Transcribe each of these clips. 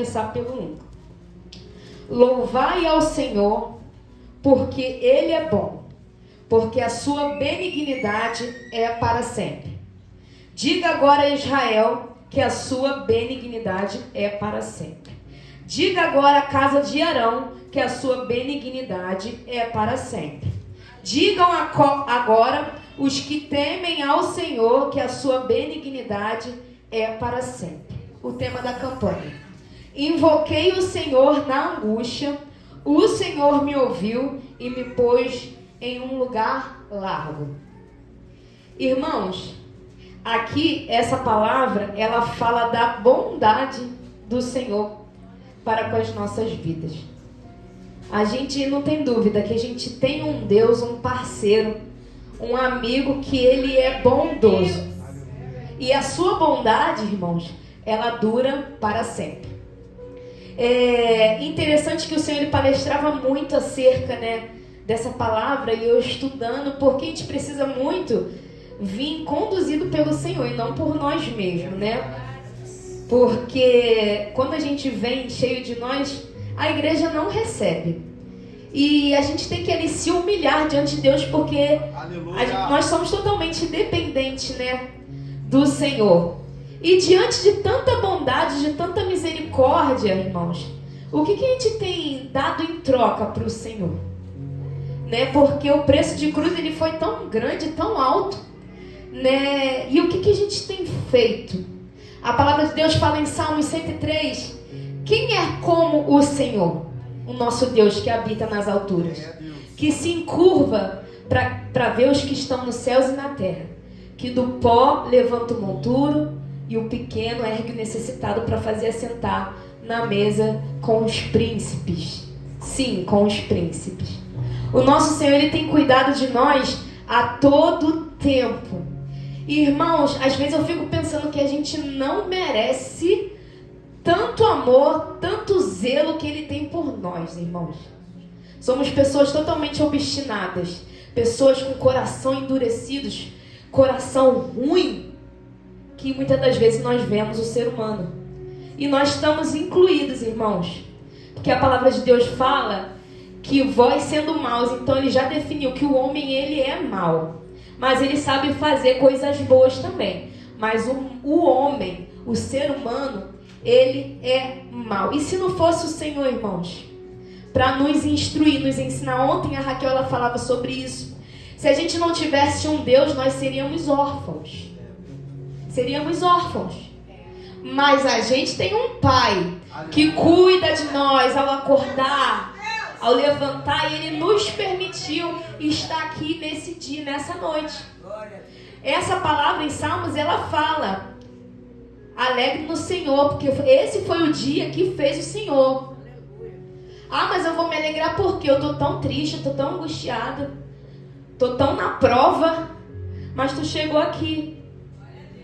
começar pelo 1. Louvai ao Senhor, porque Ele é bom, porque a sua benignidade é para sempre. Diga agora a Israel que a sua benignidade é para sempre. Diga agora à casa de Arão que a sua benignidade é para sempre. Digam agora os que temem ao Senhor que a sua benignidade é para sempre. O tema da campanha. Invoquei o Senhor na angústia, o Senhor me ouviu e me pôs em um lugar largo. Irmãos, aqui essa palavra, ela fala da bondade do Senhor para com as nossas vidas. A gente não tem dúvida que a gente tem um Deus, um parceiro, um amigo que ele é bondoso. E a sua bondade, irmãos, ela dura para sempre. É interessante que o Senhor ele palestrava muito acerca, dessa palavra, e eu estudando, porque a gente precisa muito vir conduzido pelo Senhor e não por nós mesmos, Porque quando a gente vem cheio de nós, a igreja não recebe. E a gente tem que ali se humilhar diante de Deus, porque nós somos totalmente dependentes, do Senhor. E diante de tanta bondade, de tanta misericórdia, irmãos, o que a gente tem dado em troca para o Senhor? Porque o preço de cruz ele foi tão grande, tão alto, E o que a gente tem feito? A palavra de Deus fala em Salmos 103, quem é como o Senhor? O nosso Deus que habita nas alturas, que se encurva para ver os que estão nos céus e na terra, que do pó levanta o monturo e o pequeno ergue o necessitado para fazer assentar na mesa com os príncipes. Sim, com os príncipes. O nosso Senhor ele tem cuidado de nós a todo tempo. Irmãos, às vezes eu fico pensando que a gente não merece tanto amor, tanto zelo que ele tem por nós, irmãos. Somos pessoas totalmente obstinadas, pessoas com coração endurecidos, coração ruim, que muitas das vezes nós vemos o ser humano. E nós estamos incluídos, irmãos, porque a palavra de Deus fala que vós sendo maus, então ele já definiu que o homem ele é mau, mas ele sabe fazer coisas boas também. Mas o homem, o ser humano, ele é mau. E se não fosse o Senhor, irmãos, para nos instruir, nos ensinar, ontem a Raquel ela falava sobre isso. Se a gente não tivesse um Deus, nós seríamos órfãos. Seríamos órfãos. Mas a gente tem um Pai que cuida de nós ao acordar, ao levantar, e Ele nos permitiu estar aqui nesse dia, nessa noite. Essa palavra em Salmos, ela fala: alegre no Senhor, porque esse foi o dia que fez o Senhor. Ah, mas eu vou me alegrar porque eu tô tão triste, eu tô tão angustiada, tô tão na prova, mas tu chegou aqui.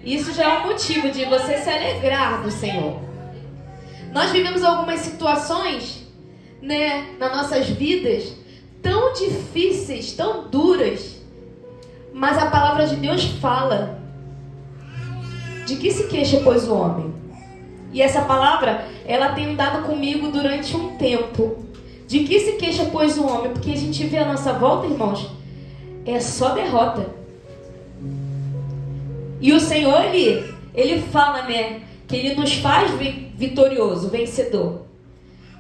Isso já é um motivo de você se alegrar do Senhor. Nós vivemos algumas situações, nas nossas vidas, tão difíceis, tão duras, mas a palavra de Deus fala: de que se queixa, pois, o homem? E essa palavra, ela tem andado comigo durante um tempo. De que se queixa, pois, o homem? Porque a gente vê a nossa volta, irmãos, é só derrota. E o Senhor, ele fala, que Ele nos faz vitorioso, vencedor.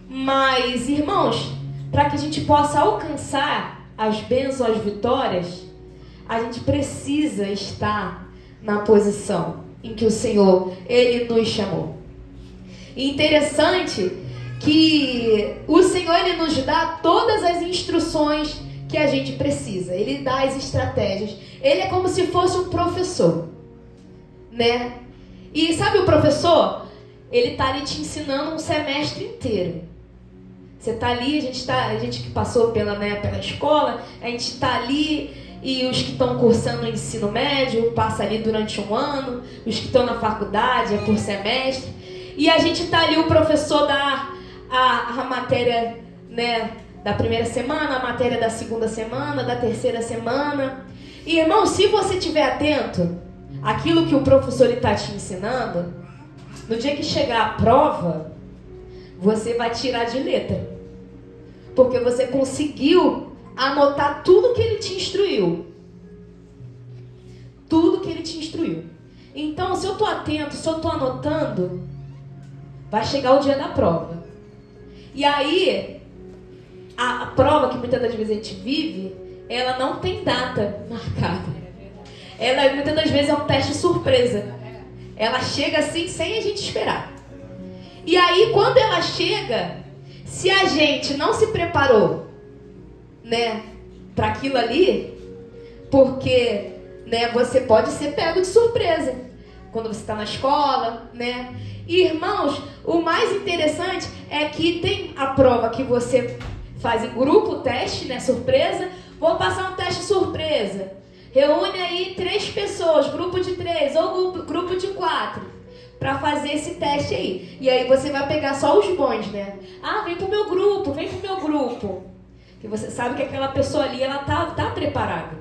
Mas, irmãos, para que a gente possa alcançar as bênçãos, as vitórias, a gente precisa estar na posição em que o Senhor, Ele nos chamou. E interessante que o Senhor, Ele nos dá todas as instruções que a gente precisa. Ele dá as estratégias. Ele é como se fosse um professor, E sabe o professor? Ele está ali te ensinando um semestre inteiro. Você está ali, a gente que passou pela escola, a gente está ali, e os que estão cursando o ensino médio, passa ali durante um ano, os que estão na faculdade, é por semestre, e a gente está ali, o professor dá a matéria, da primeira semana, a matéria da segunda semana, da terceira semana. E, irmão, se você estiver atento àquilo que o professor está te ensinando, no dia que chegar a prova, você vai tirar de letra. Porque você conseguiu anotar tudo que ele te instruiu. Tudo que ele te instruiu. Então, se eu estou atento, se eu estou anotando, vai chegar o dia da prova. E aí, a prova que muitas das vezes a gente vive, ela não tem data marcada. Ela, muitas das vezes, é um teste surpresa. Ela chega assim, sem a gente esperar. E aí, quando ela chega, se a gente não se preparou, né, para aquilo ali, porque, né, você pode ser pego de surpresa quando você está na escola, né? E, irmãos, o mais interessante é que tem a prova que você faz em grupo, teste, né, surpresa. Vou passar um teste surpresa. Reúne aí 3 pessoas, grupo de 3 ou grupo de 4, para fazer esse teste aí. E aí você vai pegar só os bons, né? Ah, vem pro meu grupo, vem pro meu grupo. Que você sabe que aquela pessoa ali, ela tá preparada.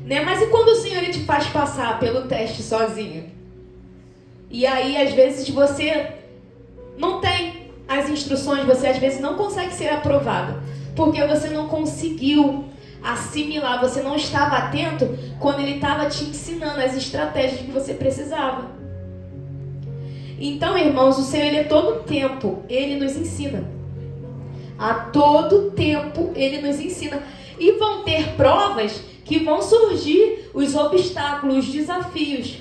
Né? Mas e quando o Senhor te faz passar pelo teste sozinho? E aí, às vezes, você não tem as instruções, você às vezes não consegue ser aprovado, porque você não conseguiu assimilar, você não estava atento quando ele estava te ensinando as estratégias que você precisava. Então, irmãos, o Senhor, ele é todo tempo, ele nos ensina. A todo tempo, ele nos ensina. E vão ter provas que vão surgir, os obstáculos, os desafios.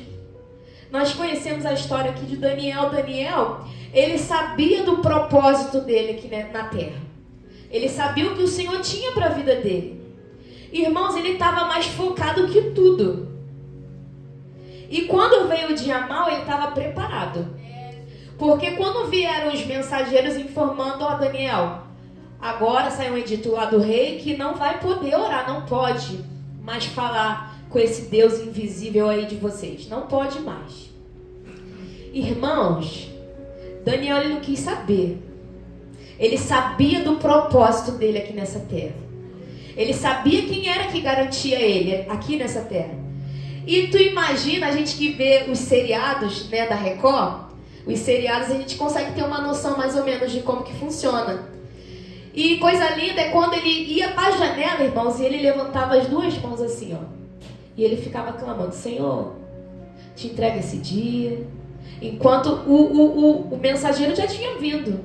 Nós conhecemos a história aqui de Daniel. Daniel, ele sabia do propósito dele aqui na terra. Ele sabia o que o Senhor tinha para a vida dele. Irmãos, ele estava mais focado que tudo. E quando veio o dia mau, ele estava preparado. Porque quando vieram os mensageiros informando, ó, Daniel, agora saiu um edito lá do rei que não vai poder orar, não pode mais falar com esse Deus invisível aí de vocês. Não pode mais. Irmãos, Daniel, ele não quis saber. Ele sabia do propósito dele aqui nessa terra. Ele sabia quem era que garantia ele aqui nessa terra. E tu imagina, a gente que vê os seriados, né, da Record, os seriados, a gente consegue ter uma noção mais ou menos de como que funciona. E coisa linda é quando ele ia para a janela, irmãos, e ele levantava as 2 mãos assim, ó. E ele ficava clamando, Senhor, te entrega esse dia. Enquanto o mensageiro já tinha vindo.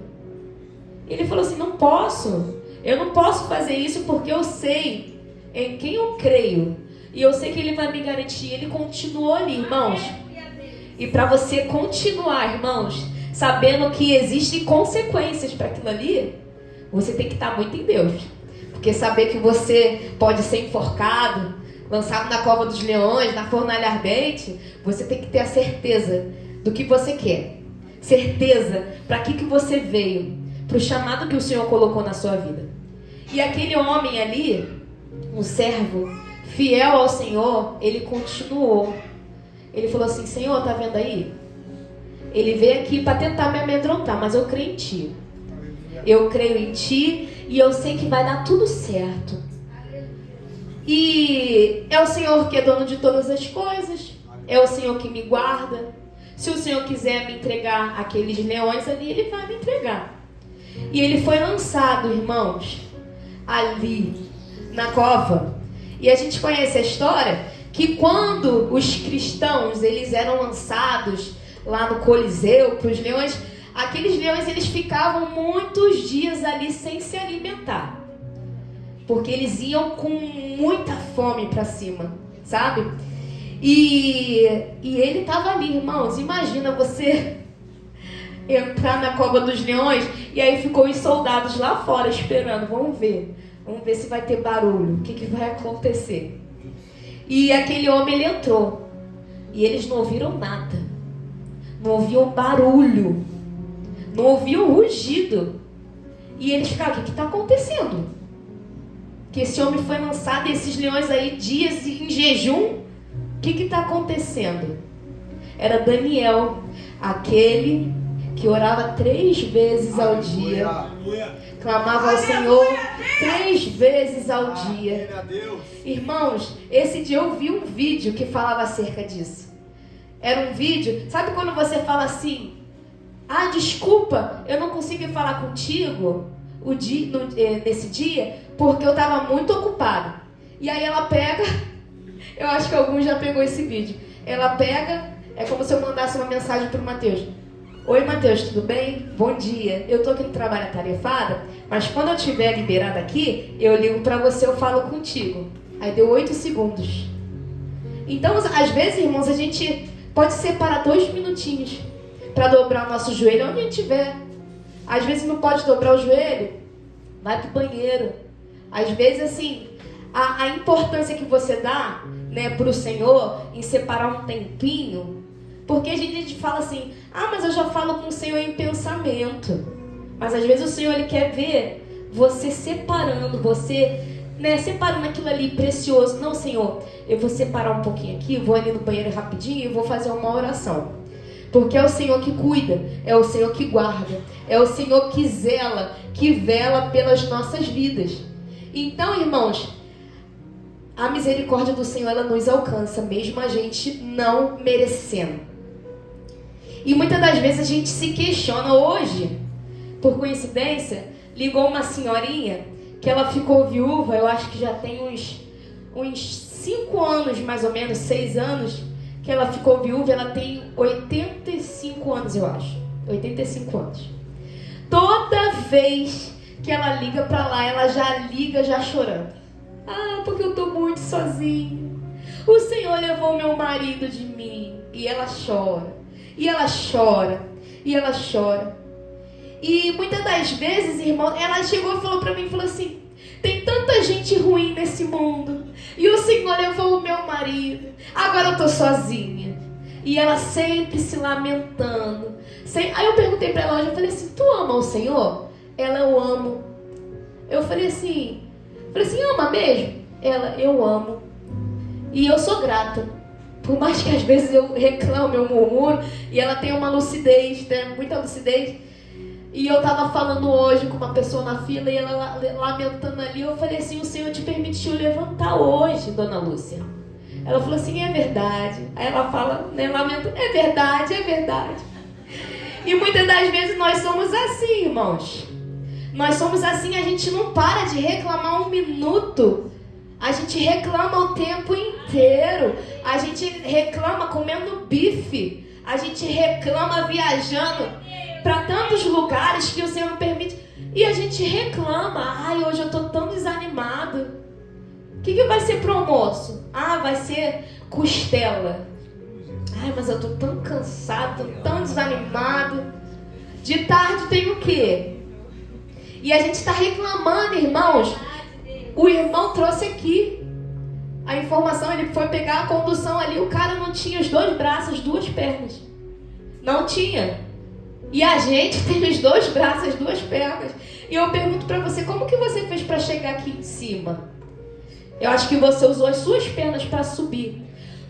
Ele falou assim, não posso. Eu não posso fazer isso porque eu sei em quem eu creio. E eu sei que ele vai me garantir. Ele continuou ali, irmãos. E para você continuar, irmãos, sabendo que existem consequências para aquilo ali, você tem que estar muito em Deus. Porque saber que você pode ser enforcado, lançado na cova dos leões, na fornalha ardente, você tem que ter a certeza do que você quer. Certeza para que você veio, para o chamado que o Senhor colocou na sua vida. E aquele homem ali, um servo fiel ao Senhor, ele continuou. Ele falou assim, Senhor, tá vendo aí? Ele veio aqui para tentar me amedrontar, mas eu creio em Ti. Eu creio em Ti e eu sei que vai dar tudo certo. E é o Senhor que é dono de todas as coisas. É o Senhor que me guarda. Se o Senhor quiser me entregar aqueles leões ali, Ele vai me entregar. E ele foi lançado, irmãos, ali na cova. E a gente conhece a história que quando os cristãos eles eram lançados lá no Coliseu para os leões, aqueles leões eles ficavam muitos dias ali sem se alimentar, porque eles iam com muita fome para cima, sabe? E ele estava ali, irmãos. Imagina você entrar na cova dos leões e aí ficou os soldados lá fora esperando. Vamos ver se vai ter barulho, o que vai acontecer. E aquele homem, ele entrou e eles não ouviram nada, não ouviam barulho, não ouviam rugido. E eles ficaram, o que está acontecendo? Que esse homem foi lançado, esses leões aí dias em jejum, o que está acontecendo? Era Daniel, aquele que orava 3 vezes ao dia, clamava ao Senhor 3 vezes ao dia. Irmãos, esse dia eu vi um vídeo que falava acerca disso. Era um vídeo, sabe quando você fala assim, Ah, desculpa, eu não consegui falar contigo nesse dia porque eu estava muito ocupada. E aí ela pega, eu acho que alguns já pegou esse vídeo. Ela pega, é como se eu mandasse uma mensagem para o Matheus. Oi, Matheus, tudo bem? Bom dia. Eu tô aqui no trabalho atarefada, mas quando eu estiver liberada aqui, eu ligo pra você, eu falo contigo. Aí deu 8 segundos. Então, às vezes, irmãos, a gente pode separar 2 minutinhos para dobrar o nosso joelho onde a gente estiver. Às vezes não pode dobrar o joelho, vai pro banheiro. Às vezes, assim, a importância que você dá, né, pro Senhor em separar um tempinho. Porque a gente fala assim, mas eu já falo com o Senhor em pensamento. Mas às vezes o Senhor, Ele quer ver você separando, você, né, separando aquilo ali precioso. Não, Senhor, eu vou separar um pouquinho aqui, vou ali no banheiro rapidinho e vou fazer uma oração. Porque é o Senhor que cuida, é o Senhor que guarda, é o Senhor que zela, que vela pelas nossas vidas. Então, irmãos, a misericórdia do Senhor, ela nos alcança, mesmo a gente não merecendo. E muitas das vezes a gente se questiona. Hoje, por coincidência, ligou uma senhorinha que ela ficou viúva, eu acho que já tem uns 5 anos, mais ou menos, 6 anos, que ela ficou viúva. Ela tem 85 anos, eu acho. 85 anos. Toda vez que ela liga pra lá, ela já liga já chorando. Porque eu tô muito sozinha. O Senhor levou meu marido de mim. E ela chora. E ela chora. E ela chora. E muitas das vezes, irmão, ela chegou e falou pra mim, falou assim, tem tanta gente ruim nesse mundo. E o Senhor levou o meu marido. Agora eu tô sozinha. E ela sempre se lamentando. Aí eu perguntei pra ela hoje, eu falei assim, tu ama o Senhor? Ela, eu amo. Eu falei assim, ama mesmo? Ela, eu amo. E eu sou grata. Por mais que às vezes eu reclamo, eu murmuro, e ela tem uma lucidez, né? Muita lucidez. E eu tava falando hoje com uma pessoa na fila, e ela lamentando ali, eu falei assim, o Senhor te permitiu levantar hoje, dona Lúcia. Ela falou assim, é verdade. Aí ela fala, né, lamento, é verdade, é verdade. E muitas das vezes nós somos assim, irmãos. Nós somos assim, a gente não para de reclamar um minuto. A gente reclama o tempo inteiro. A gente reclama comendo bife. A gente reclama viajando para tantos lugares que o Senhor não permite. E a gente reclama. Hoje eu tô tão desanimado. O que vai ser pro almoço? Vai ser costela. Mas eu tô tão cansado, tão desanimado. De tarde tem o quê? E a gente está reclamando, irmãos. O irmão trouxe aqui a informação, ele foi pegar a condução ali, o cara não tinha os 2 braços, 2 pernas. Não tinha. E a gente tem os 2 braços, 2 pernas. E eu pergunto para você, como que você fez para chegar aqui em cima? Eu acho que você usou as suas pernas para subir.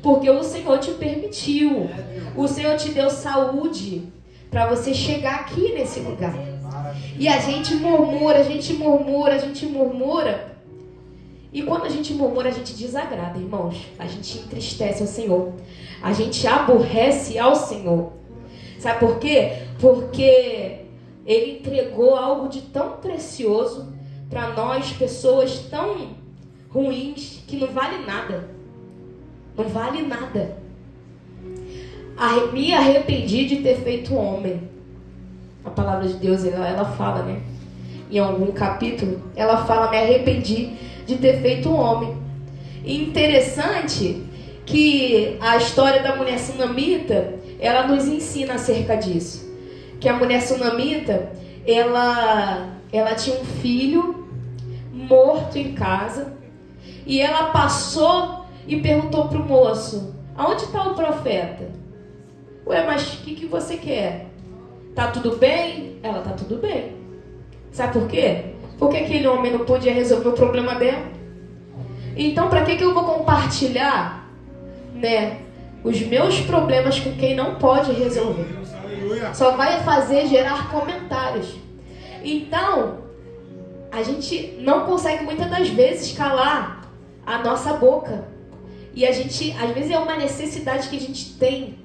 Porque o Senhor te permitiu. O Senhor te deu saúde para você chegar aqui nesse lugar. E a gente murmura, a gente murmura, a gente murmura. E quando a gente murmura, a gente desagrada, irmãos. A gente entristece ao Senhor. A gente aborrece ao Senhor. Sabe por quê? Porque Ele entregou algo de tão precioso para nós, pessoas tão ruins, que não vale nada. Não vale nada. Me arrependi de ter feito homem. A palavra de Deus, ela fala, né? Em algum capítulo, ela fala, me arrependi de ter feito homem. E interessante que a história da mulher sunamita, ela nos ensina acerca disso. Que a mulher sunamita, ela tinha um filho morto em casa. E ela passou e perguntou para o moço, aonde está o profeta? Mas o que você quer? Tá tudo bem? Ela, tá tudo bem. Sabe por quê? Porque aquele homem não podia resolver o problema dela. Então, para que eu vou compartilhar, né, os meus problemas com quem não pode resolver? Só vai gerar comentários. Então, a gente não consegue muitas das vezes calar a nossa boca. E a gente, às vezes, é uma necessidade que a gente tem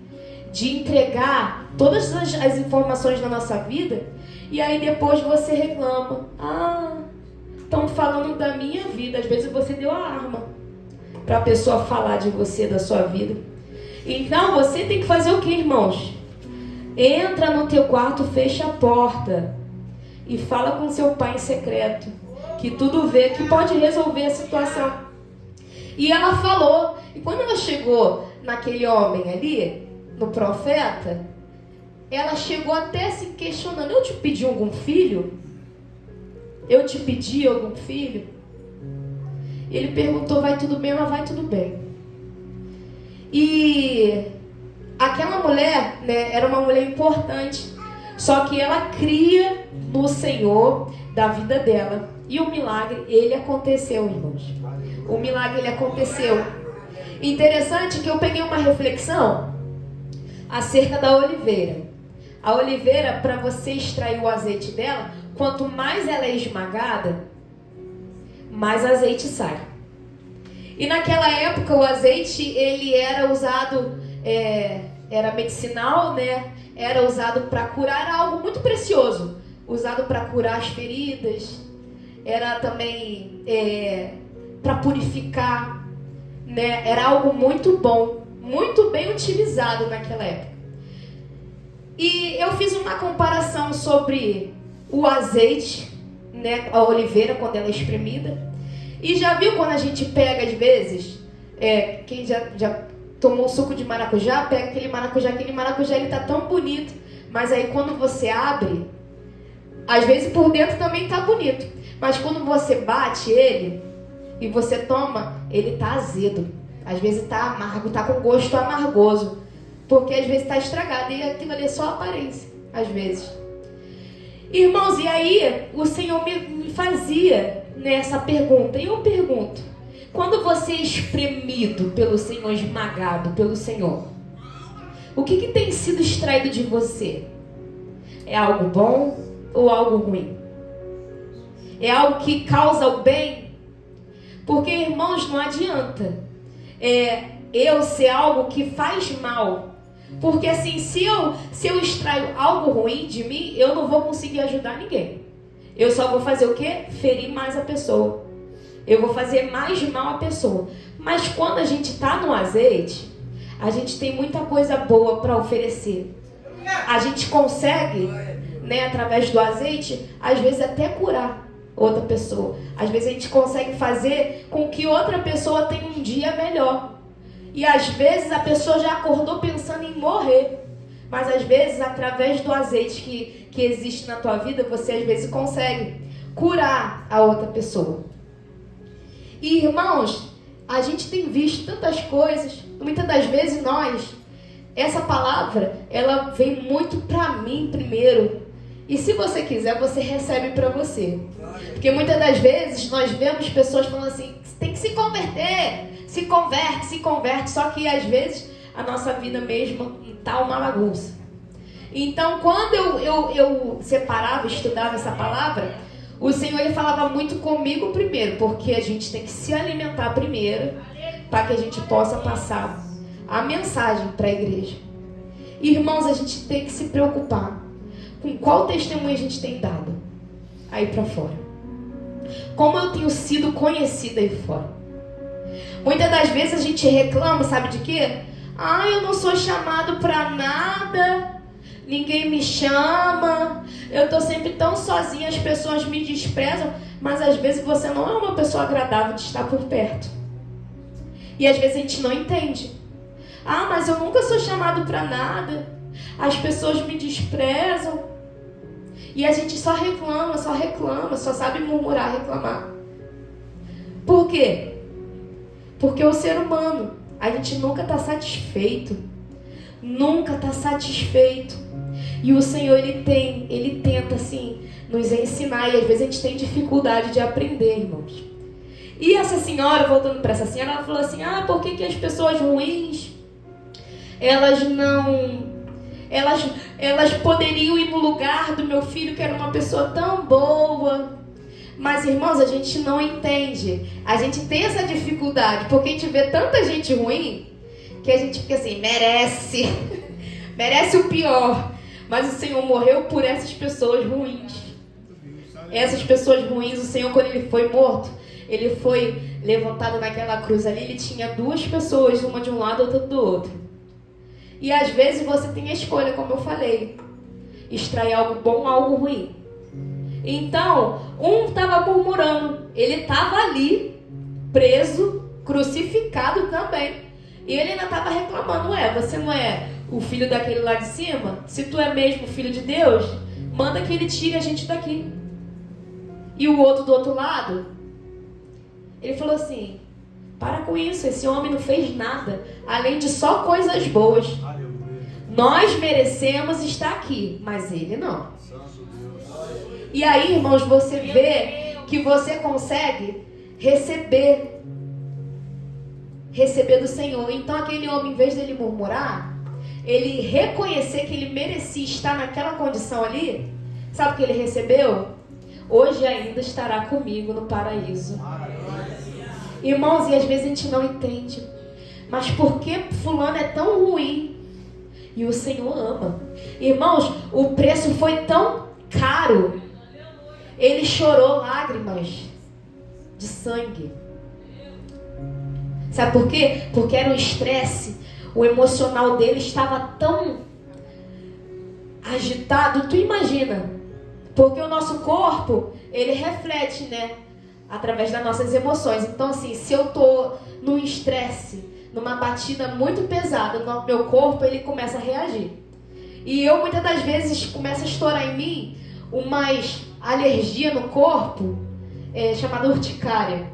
de entregar todas as informações da nossa vida, e aí depois você reclama. Estão falando da minha vida. Às vezes você deu a arma para a pessoa falar de você, da sua vida. Então você tem que fazer o que, irmãos? Entra no teu quarto, fecha a porta e fala com seu pai em secreto, que tudo vê, que pode resolver a situação. E ela falou. E quando ela chegou naquele homem ali, no profeta, ela chegou até se questionando: eu te pedi algum filho? Eu te pedi algum filho? E ele perguntou: vai tudo bem? Ela: vai tudo bem. E aquela mulher, né, era uma mulher importante, só que ela cria no Senhor da vida dela. E o milagre, ele aconteceu, irmãos. O milagre, ele aconteceu. Interessante que eu peguei uma reflexão acerca da oliveira. A oliveira, para você extrair o azeite dela, quanto mais ela é esmagada, mais azeite sai. E naquela época o azeite, ele era usado, era medicinal, né? Era usado para curar algo muito precioso, usado para curar as feridas, era também para purificar, né? Era algo muito bom, muito bem utilizado naquela época. E eu fiz uma comparação sobre o azeite, né? A oliveira quando ela é espremida. E já viu quando a gente pega, às vezes, quem já tomou suco de maracujá, pega aquele maracujá ele tá tão bonito, mas aí quando você abre, às vezes por dentro também tá bonito, mas quando você bate ele e você toma, ele tá azedo, às vezes tá amargo, tá com gosto amargoso, porque às vezes tá estragado e aquilo ali é só aparência, às vezes. Irmãos, e aí o Senhor me fazia nessa pergunta, e eu pergunto: quando você é espremido pelo Senhor, esmagado pelo Senhor, o que tem sido extraído de você? É algo bom ou algo ruim? É algo que causa o bem? Porque, irmãos, não adianta eu ser algo que faz mal. Porque assim, se eu extraio algo ruim de mim, eu não vou conseguir ajudar ninguém. Eu só vou fazer o quê? Ferir mais a pessoa. Eu vou fazer mais mal à pessoa. Mas quando a gente está no azeite, a gente tem muita coisa boa para oferecer. A gente consegue, né, através do azeite, às vezes até curar outra pessoa. Às vezes a gente consegue fazer com que outra pessoa tenha um dia melhor. E às vezes a pessoa já acordou pensando em morrer. Mas às vezes, através do azeite que existe na tua vida, você às vezes consegue curar a outra pessoa. E irmãos, a gente tem visto tantas coisas. Muitas das vezes essa palavra, ela vem muito para mim primeiro. E se você quiser, você recebe para você. Porque muitas das vezes nós vemos pessoas falando assim: tem que se converter, se converte. Só que às vezes a nossa vida mesmo está uma bagunça. Então quando eu separava, estudava essa palavra, o Senhor ele falava muito comigo primeiro, porque a gente tem que se alimentar primeiro, para que a gente possa passar a mensagem para a igreja. Irmãos, a gente tem que se preocupar com qual testemunho a gente tem dado aí para fora. Como eu tenho sido conhecida aí fora. Muitas das vezes a gente reclama, sabe de quê? Eu não sou chamado para nada, ninguém me chama, eu estou sempre tão sozinha, as pessoas me desprezam. Mas às vezes você não é uma pessoa agradável de estar por perto. E às vezes a gente não entende. Mas eu nunca sou chamado para nada, as pessoas me desprezam. E a gente só reclama, só sabe murmurar, reclamar. Por quê? Porque o ser humano, a gente nunca está satisfeito. Nunca está satisfeito. E o Senhor, ele tenta assim nos ensinar. E às vezes a gente tem dificuldade de aprender, irmãos. E essa senhora, voltando para essa senhora, ela falou assim: por que as pessoas ruins, elas poderiam ir no lugar do meu filho, que era uma pessoa tão boa. Mas, irmãos, a gente não entende. A gente tem essa dificuldade, porque a gente vê tanta gente ruim, que a gente fica assim: merece. merece o pior, mas o Senhor morreu por essas pessoas ruins. Essas pessoas ruins, o Senhor, quando ele foi morto, ele foi levantado naquela cruz ali, ele tinha duas pessoas, uma de um lado, outra do outro. E às vezes você tem a escolha, como eu falei, extrair algo bom ou algo ruim. Então, um estava murmurando, ele estava ali, preso, crucificado também. E ele ainda estava reclamando, você não é o filho daquele lá de cima? Se tu é mesmo filho de Deus, manda que ele tire a gente daqui. E o outro do outro lado, ele falou assim, para com isso, esse homem não fez nada, além de só coisas boas. Nós merecemos estar aqui, mas ele não. E aí, irmãos, você vê que você consegue receber do Senhor. Então aquele homem, em vez dele murmurar, ele reconhecer que ele merecia estar naquela condição ali, sabe o que ele recebeu? Hoje ainda estará comigo no paraíso. Irmãos, e às vezes a gente não entende, mas por que fulano é tão ruim? E o Senhor ama. Irmãos, o preço foi tão caro, ele chorou lágrimas de sangue. Sabe por quê? Porque era um estresse. O emocional dele estava tão agitado. Tu imagina? Porque o nosso corpo, ele reflete, né? Através das nossas emoções. Então, assim, se eu tô num estresse, numa batida muito pesada no meu corpo, ele começa a reagir. E eu, muitas das vezes, começa a estourar em mim umas alergia no corpo, chamada urticária.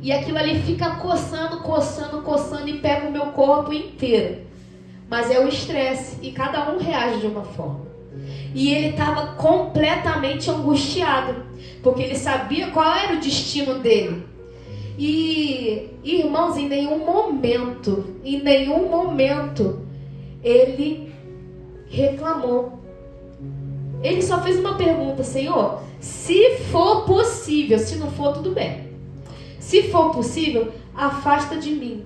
E aquilo ali fica coçando e pega o meu corpo inteiro. Mas é o estresse. E cada um reage de uma forma. E ele estava completamente angustiado. Porque ele sabia qual era o destino dele. E, irmãos, em nenhum momento, ele reclamou. Ele só fez uma pergunta: Senhor, se for possível, se não for, tudo bem. Se for possível, afasta de mim.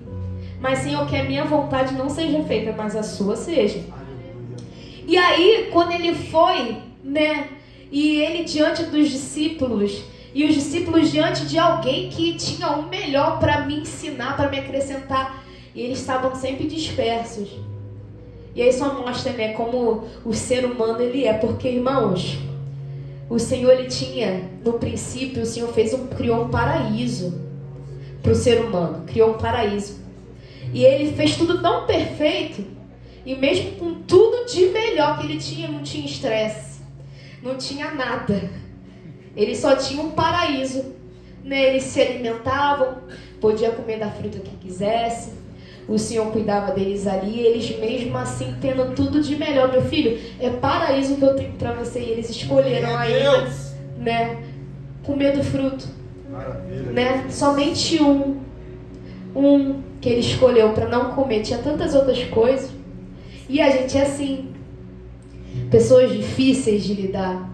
Mas, Senhor, que a minha vontade não seja feita, mas a sua seja. E aí, quando ele foi, né? E ele diante dos discípulos, e os discípulos diante de alguém que tinha o melhor para me ensinar, para me acrescentar, e eles estavam sempre dispersos. E aí só mostra, né, como o ser humano ele é. Porque, irmãos, o Senhor, ele tinha, no princípio, o Senhor criou um paraíso para o ser humano, criou um paraíso. E ele fez tudo tão perfeito, e mesmo com tudo de melhor que ele tinha, não tinha estresse, não tinha nada. Ele só tinha um paraíso, né? Eles se alimentavam, podia comer da fruta que quisesse, o Senhor cuidava deles ali, eles mesmo assim tendo tudo de melhor. Meu filho, é paraíso que eu tenho para você. E eles escolheram aí, né, comer do fruto. Maravilha, né? Somente um que ele escolheu para não comer. Tinha tantas outras coisas. E a gente é assim, pessoas difíceis de lidar.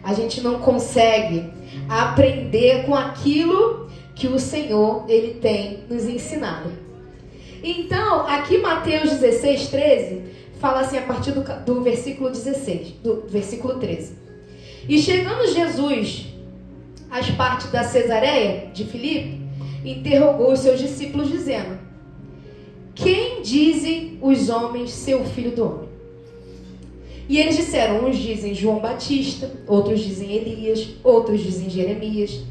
A gente não consegue aprender com aquilo que o Senhor, ele tem nos ensinado. Então, aqui Mateus 16, 13, fala assim a partir do versículo 16, do versículo 13. E chegando Jesus às partes da Cesareia de Filipe, interrogou os seus discípulos dizendo: quem dizem os homens ser o Filho do Homem? E eles disseram, uns dizem João Batista, outros dizem Elias, outros dizem Jeremias,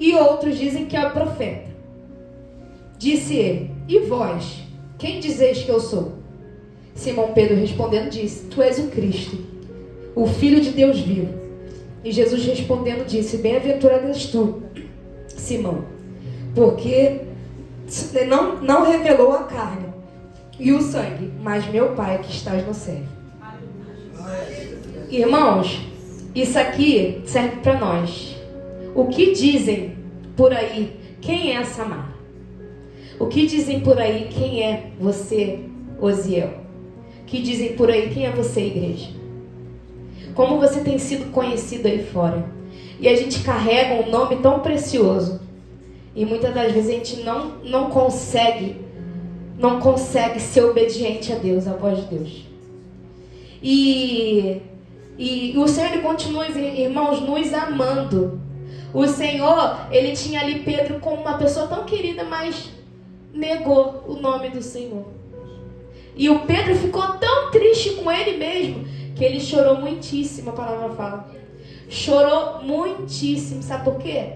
e outros dizem que é o profeta. Disse ele: e vós, quem dizeis que eu sou? Simão Pedro respondendo disse: tu és o Cristo, o Filho de Deus vivo. E Jesus respondendo disse: bem-aventurado és tu, Simão, porque não revelou a carne e o sangue, mas meu Pai que estás no céu. Irmãos, isso aqui serve para nós. O que dizem por aí? Quem é a Samara? O que dizem por aí? Quem é você, Osiel? O que dizem por aí? Quem é você, igreja? Como você tem sido conhecido aí fora? E a gente carrega um nome tão precioso. E muitas das vezes a gente não consegue ser obediente a Deus, à voz de Deus. E o Senhor, ele continua, irmãos, nos amando. O Senhor, ele tinha ali Pedro como uma pessoa tão querida, mas negou o nome do Senhor. E o Pedro ficou tão triste com ele mesmo, que ele chorou muitíssimo, a palavra fala. Chorou muitíssimo, sabe por quê?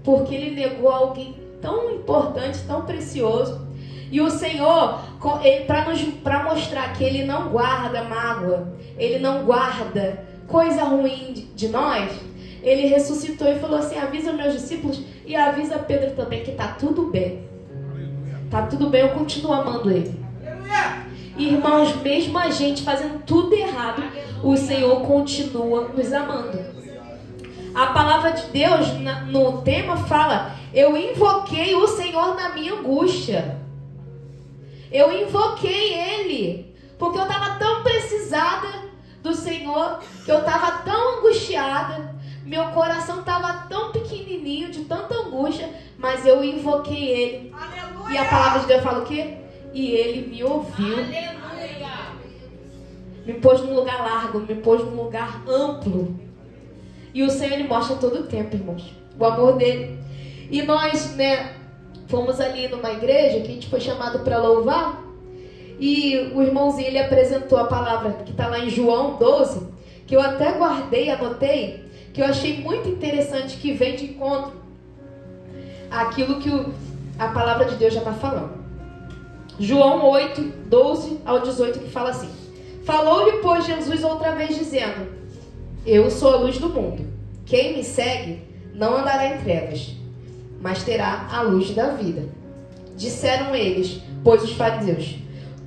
Porque ele negou alguém tão importante, tão precioso. E o Senhor, para mostrar que ele não guarda mágoa, ele não guarda coisa ruim de nós, ele ressuscitou e falou assim: avisa meus discípulos e avisa Pedro também que tá tudo bem. Tá tudo bem, eu continuo amando ele. Irmãos, mesmo a gente fazendo tudo errado, o Senhor continua nos amando. A palavra de Deus no tema fala: eu invoquei o Senhor na minha angústia. Eu invoquei Ele, porque eu estava tão precisada do Senhor, que eu estava tão angustiada, meu coração estava tão pequenininho, de tanta angústia, mas eu invoquei Ele. Aleluia! E a palavra de Deus fala o quê? E Ele me ouviu. Aleluia! Me pôs num lugar largo, me pôs num lugar amplo. E o Senhor, Ele mostra todo o tempo, irmãos, o amor dele. E nós, fomos ali numa igreja que a gente foi chamado para louvar. E o irmãozinho, ele apresentou a palavra que está lá em João 12, que eu até guardei, anotei, que eu achei muito interessante, que vem de encontro àquilo que a palavra de Deus já está falando. João 8, 12 ao 18, que fala assim: falou-lhe, pois, Jesus outra vez, dizendo: eu sou a luz do mundo. Quem me segue não andará em trevas, mas terá a luz da vida. Disseram eles, pois os fariseus: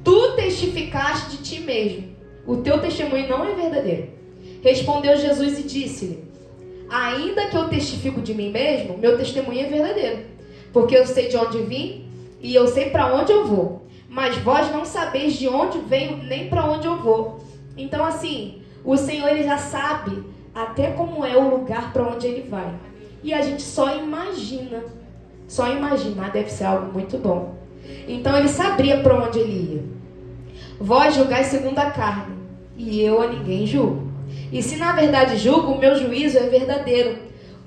tu testificaste de ti mesmo, o teu testemunho não é verdadeiro. Respondeu Jesus e disse-lhe: ainda que eu testifico de mim mesmo, meu testemunho é verdadeiro, porque eu sei de onde vim e eu sei para onde eu vou, mas vós não sabeis de onde venho nem para onde eu vou. Então, assim, o Senhor, ele já sabe até como é o lugar para onde ele vai. E a gente só imagina, deve ser algo muito bom. Então ele sabia para onde ele ia. Vós julgais segundo a carne, e eu a ninguém julgo. E se na verdade julgo, o meu juízo é verdadeiro,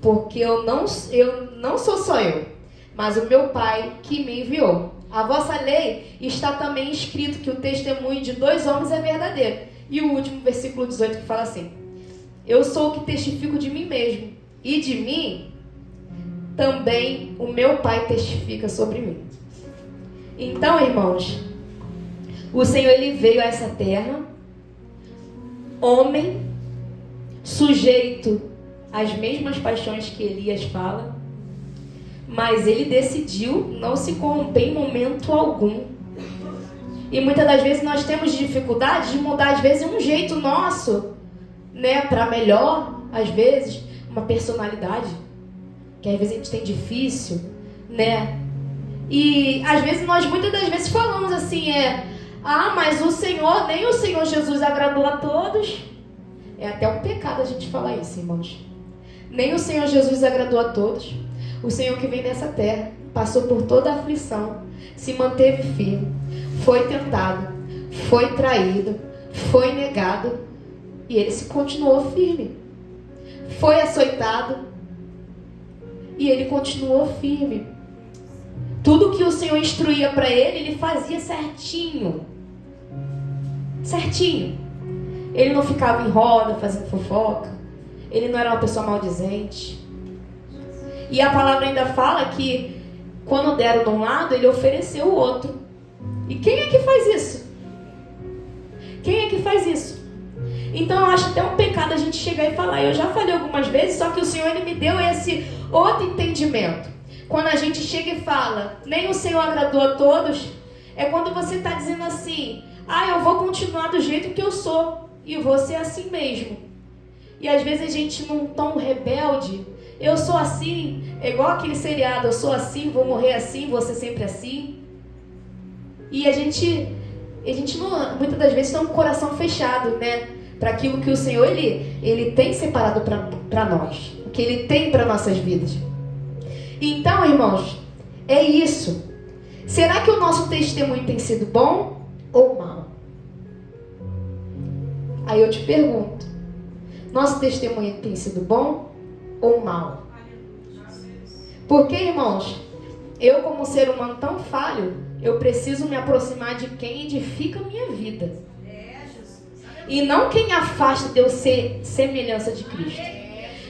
porque eu não sou só eu, mas o meu Pai que me enviou. A vossa lei está também escrito que o testemunho de 2 homens é verdadeiro. E o último versículo 18 que fala assim: eu sou o que testifico de mim mesmo, e de mim também o meu Pai testifica sobre mim. Então, irmãos, o Senhor, ele veio a essa terra, homem, sujeito às mesmas paixões que Elias fala, mas ele decidiu não se corromper em momento algum. E muitas das vezes nós temos dificuldade de mudar, às vezes, um jeito nosso, para melhor, às vezes, uma personalidade, que às vezes a gente tem difícil, E às vezes nós muitas das vezes falamos assim, mas o Senhor, nem o Senhor Jesus agradou a todos. É até um pecado a gente falar isso, irmãos. Nem o Senhor Jesus agradou a todos. O Senhor que vem nessa terra passou por toda a aflição, se manteve firme, foi tentado, foi traído, foi negado, e ele se continuou firme. Foi açoitado, e ele continuou firme. Tudo que o Senhor instruía para ele fazia certinho. Certinho. Ele não ficava em roda fazendo fofoca. Ele não era uma pessoa maldizente. E a palavra ainda fala que quando deram de um lado, ele ofereceu o outro. E quem é que faz isso? Quem é que faz isso? Então eu acho até um pecado a gente chegar e falar. Eu já falei algumas vezes, só que o Senhor, ele me deu esse outro entendimento. Quando a gente chega e fala, nem o Senhor agradou a todos, é quando você está dizendo assim: eu vou continuar do jeito que eu sou, e vou ser assim mesmo. E às vezes a gente, num tom rebelde, eu sou assim, é igual aquele seriado, eu sou assim, vou morrer assim, vou ser sempre assim. E a gente não, muitas das vezes, tem um coração fechado, para aquilo que o Senhor, ele tem separado para nós, o que ele tem para nossas vidas. Então, irmãos, é isso. Será que o nosso testemunho tem sido bom ou mal? Aí eu te pergunto, nosso testemunho tem sido bom ou mal? Porque, irmãos, eu como ser humano tão falho, eu preciso me aproximar de quem edifica a minha vida. E não quem afasta de eu ser semelhança de Cristo.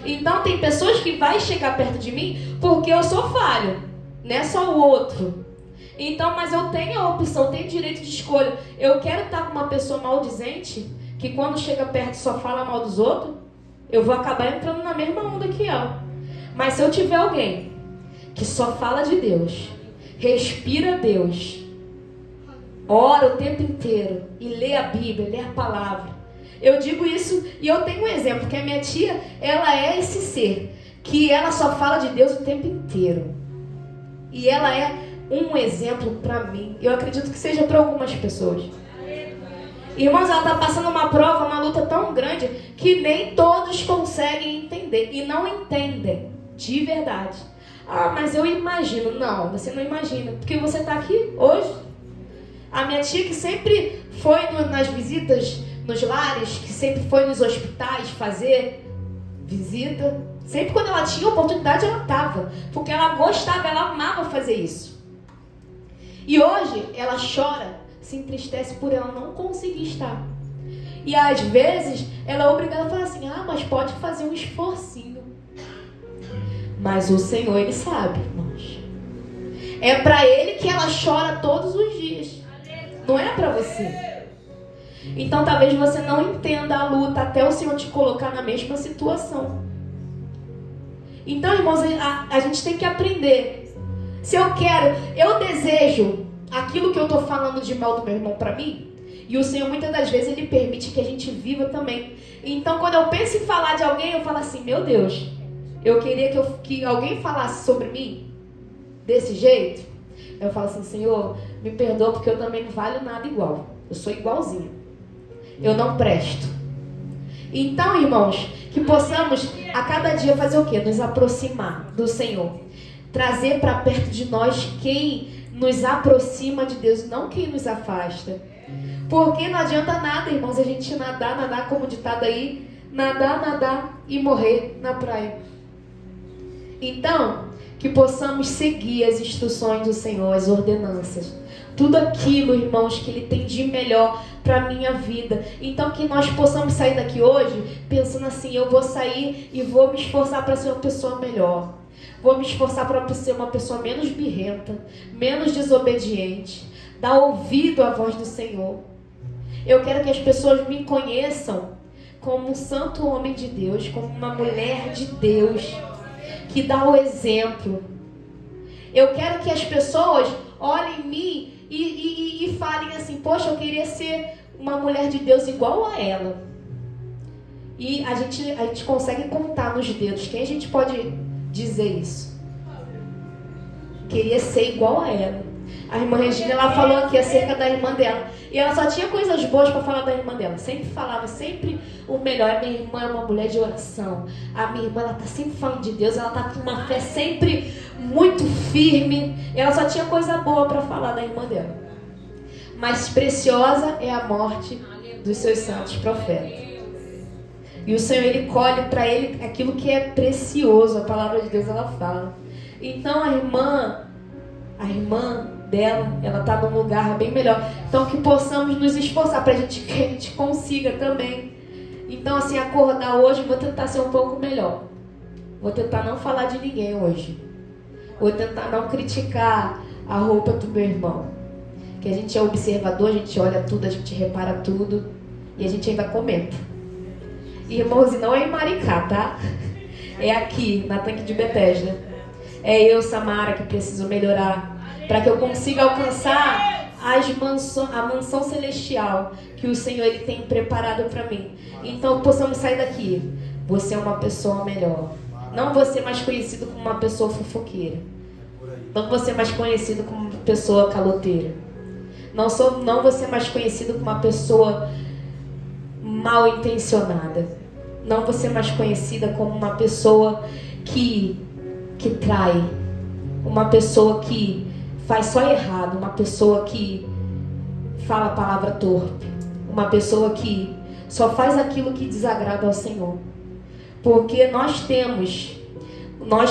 Então tem pessoas que vai chegar perto de mim porque eu sou falho, não é só o outro. Então, mas eu tenho a opção, tenho direito de escolha. Eu quero estar com uma pessoa maldizente, que quando chega perto só fala mal dos outros, eu vou acabar entrando na mesma onda que ela. Mas se eu tiver alguém que só fala de Deus, respira Deus, ora o tempo inteiro e lê a Bíblia, lê a palavra. Eu digo isso e eu tenho um exemplo, que a minha tia, ela é esse ser, que ela só fala de Deus o tempo inteiro. E ela é um exemplo para mim. Eu acredito que seja para algumas pessoas. Irmãos, ela está passando uma prova, uma luta tão grande, que nem todos conseguem entender. E não entendem, de verdade. Ah, mas eu imagino. Não, você não imagina, porque você está aqui hoje. A minha tia, que sempre foi nas visitas nos lares, que sempre foi nos hospitais fazer visita, sempre quando ela tinha oportunidade ela estava, porque ela gostava, ela amava fazer isso. E hoje ela chora, se entristece por ela não conseguir estar. E às vezes ela é obrigada a falar assim, mas pode fazer um esforcinho. Mas o Senhor, Ele sabe, irmãos. É para Ele que ela chora todos os dias. Não é para você. Então talvez você não entenda a luta até o Senhor te colocar na mesma situação. Então, irmãos, a gente tem que aprender. Se eu desejo aquilo que eu estou falando de mal do meu irmão para mim, e o Senhor muitas das vezes Ele permite que a gente viva também. Então quando eu penso em falar de alguém, eu falo assim, meu Deus, eu queria que alguém falasse sobre mim desse jeito. Eu falo assim, Senhor, me perdoa porque eu também não valho nada igual. Eu sou igualzinho. Eu não presto. Então, irmãos, que possamos a cada dia fazer o quê? Nos aproximar do Senhor. Trazer para perto de nós quem nos aproxima de Deus, não quem nos afasta. Porque não adianta nada, irmãos, a gente nadar como ditado aí, nadar e morrer na praia. Então, que possamos seguir as instruções do Senhor, as ordenanças. Tudo aquilo, irmãos, que Ele tem de melhor para a minha vida. Então que nós possamos sair daqui hoje pensando assim, eu vou sair e vou me esforçar para ser uma pessoa melhor. Vou me esforçar para ser uma pessoa menos birrenta, menos desobediente. Dar ouvido à voz do Senhor. Eu quero que as pessoas me conheçam como um santo homem de Deus, como uma mulher de Deus, que dá o exemplo. Eu quero que as pessoas olhem em mim e falem assim, poxa, eu queria ser uma mulher de Deus igual a ela. E a gente consegue contar nos dedos. Quem a gente pode dizer isso? Queria ser igual a ela. A irmã Regina, ela falou aqui acerca da irmã dela. E ela só tinha coisas boas para falar da irmã dela. Sempre falava, sempre o melhor. A minha irmã é uma mulher de oração. A minha irmã, ela tá sempre falando de Deus. Ela tá com uma fé sempre muito firme. Ela só tinha coisa boa para falar da irmã dela. Mas preciosa é a morte dos seus santos profetas. E o Senhor, Ele colhe para Ele aquilo que é precioso. A palavra de Deus, ela fala. Então a irmã dela, ela está num lugar bem melhor. Então que possamos nos esforçar para que a gente consiga também. Então assim, acordar hoje, vou tentar ser um pouco melhor. Vou tentar não falar de ninguém hoje. Vou tentar não criticar a roupa do meu irmão. Que a gente é observador, a gente olha tudo, a gente repara tudo. E a gente ainda comenta. Irmãos, e não é em Maricá, tá? É aqui, na Tanque de Betesda. É eu, Samara, que preciso melhorar. Para que eu consiga alcançar a mansão celestial que o Senhor Ele tem preparado para mim. Então possamos sair daqui. Você é uma pessoa melhor. Não você mais conhecido como uma pessoa fofoqueira. Não você mais conhecido como uma pessoa caloteira. Não você mais conhecido como uma pessoa mal intencionada. Não você mais conhecida como uma pessoa que trai. Uma pessoa que faz só errado, uma pessoa que fala a palavra torpe, uma pessoa que só faz aquilo que desagrada ao Senhor. Porque nós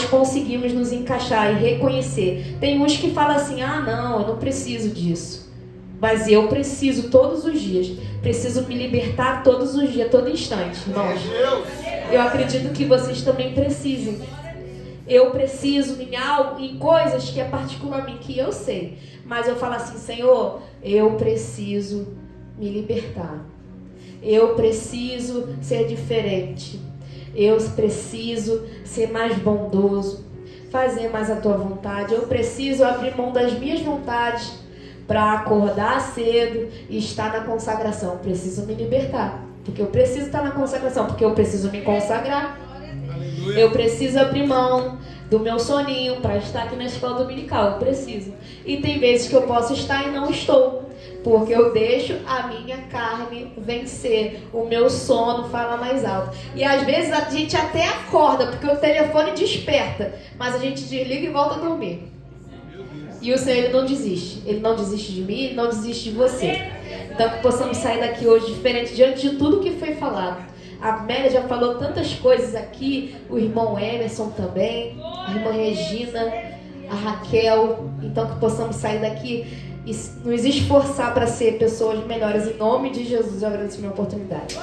conseguimos nos encaixar e reconhecer. Tem uns que falam assim, não, eu não preciso disso. Mas eu preciso todos os dias. Preciso me libertar todos os dias, todo instante, irmãos. Eu acredito que vocês também precisem. Eu preciso em coisas que é particular a mim, que eu sei. Mas eu falo assim, Senhor, eu preciso me libertar. Eu preciso ser diferente. Eu preciso ser mais bondoso, fazer mais a tua vontade. Eu preciso abrir mão das minhas vontades para acordar cedo e estar na consagração. Eu preciso me libertar, porque eu preciso estar na consagração, porque eu preciso me consagrar. Eu preciso abrir mão do meu soninho para estar aqui na escola dominical. Eu preciso. E tem vezes que eu posso estar e não estou, porque eu deixo a minha carne vencer. O meu sono fala mais alto. E às vezes a gente até acorda, porque o telefone desperta, mas a gente desliga e volta a dormir. E o Senhor, Ele não desiste. Ele não desiste de mim, Ele não desiste de você. Então que possamos sair daqui hoje diferente diante de tudo que foi falado. A Amélia já falou tantas coisas aqui, o irmão Emerson também, a irmã Regina, a Raquel. Então que possamos sair daqui e nos esforçar para ser pessoas melhores. Em nome de Jesus, eu agradeço a minha oportunidade.